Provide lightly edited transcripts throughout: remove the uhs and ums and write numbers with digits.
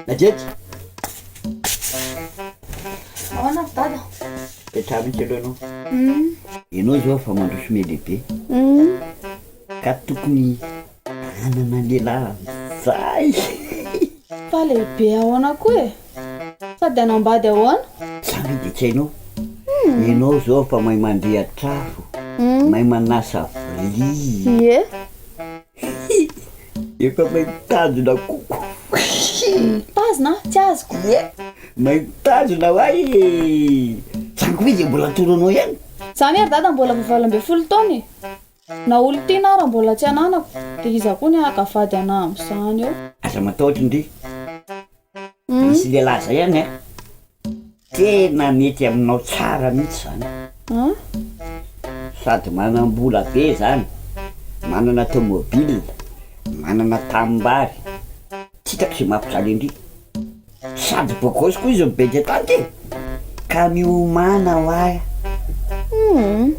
Najeky ahoana dada petra mihitsy aloha anao zao fa mandroso me lehibe ka tokony anana lehilahy zay fa lehibe ahoana koa e sady anambady ahoana samy de tsy hainao ianao zao fa mahay mandeha trafo mahay manasa vily ie efa mahay mitazona koko tazona tsy azoko mahay mitazona hoay sanko izy mbola toronao ihany za miary dada mbola v20 taona na olo tiana raha mbola tsy ananako de iza koa ny akavady ana am'izany eo aza mataotry ndry misy lehilahy zay ihany tena mety aminao tsara mihitsy zany sady manam-bola be zany manana tomobile manana tambary tsitako sy mampizaly indry sady bokosy koa izy mibedy tanty ka miomana hoay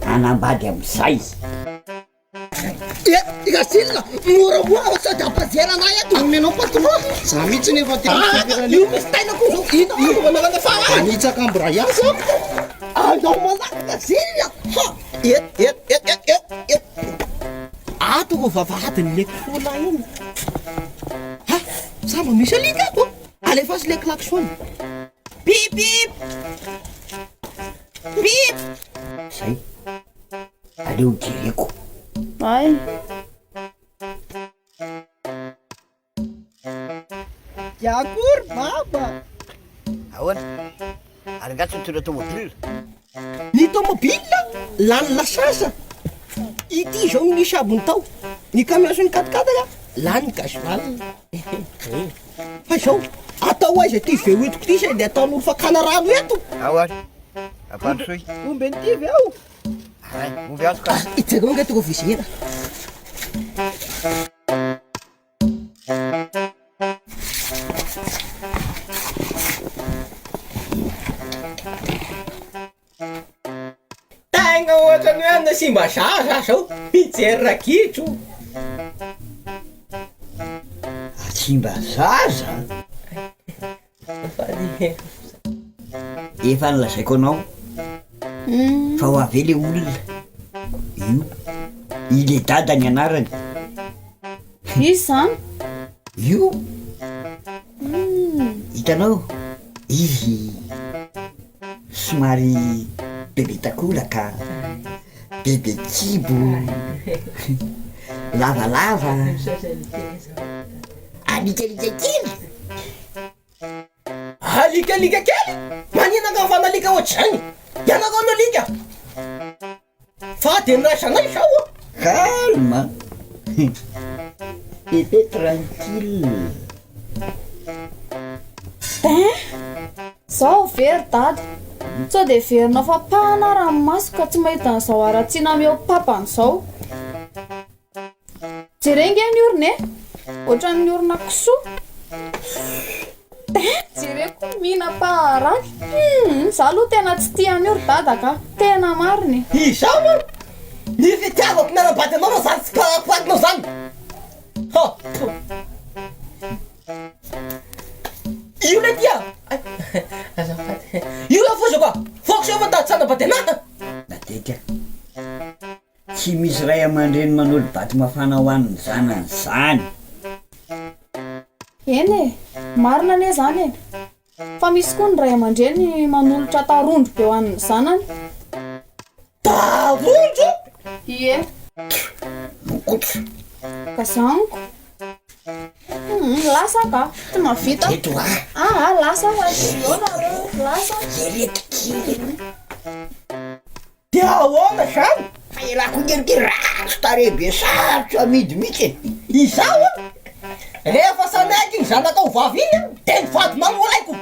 anambady am'izay Igasilina, mora sady ampazera anay eto nomenao patron. Za mihitsy nefa io misy taina koa zao ino managana fa anitsaka ambrayasa anao manaka zilina et atoko vavahadiny le kola iny samba misy alika ato alefa sy le klaxon pip pip pip zay aleo direko ay Yakur baba ahoana ary ngatsy mitondra tomobile ny tomobile lanina sasa ity zao ny sabony tao ny camion sy ny katikataka lany gasoil fa zao atao aiza ty veoetiko ty say de ataon'olo fa kana rano eto ahoana apandrosoy omby an'ity veo ay ovy azo ka itsaka monga toko visena tegna ohatrany hoe na simba zaza zao mijery rakitro simba zaza efa nilazaiko anao fa ho avy le olona io ile dada ny anarany izy zany io hitanao izy somary bebe takolaka bebe kibo lavalava alikalika kely alikalika kely maninaka fanalika ohatr'izany ianako ano alika fa de nrasanay sao calme bebe tranquille zao very dada sao de verina fa pana raha maso ka tsy mahita an'izao aratsiana meo papan'izao jerenge ny orona e ohatran'ny orona kisoa jereko mihina-paharaky za aloha tena tsy tia ny oro dada ka tena mariny izao ny fitiavako mianabady anao raha zany tsy papatinao zany io le tia io la foza koa foko se fa tatsanabady anaha nateka tsy misy ray aman-dreny manolo baty mafana ho an'ny zanany zany eny e marina ane zany e fa misy koa ny ray aman-dreny manolotra tarondro be ho an'ny zanany tarondro ie mokotro ka zaniko lasa ka tsy mavita eto lasa lasa de ahoana zany fa ialako ngerikeraso tarebe sarotro amidy mihitsy izao rehefa sanaiky ny zanaka ho vavy iny de mivady manolaiko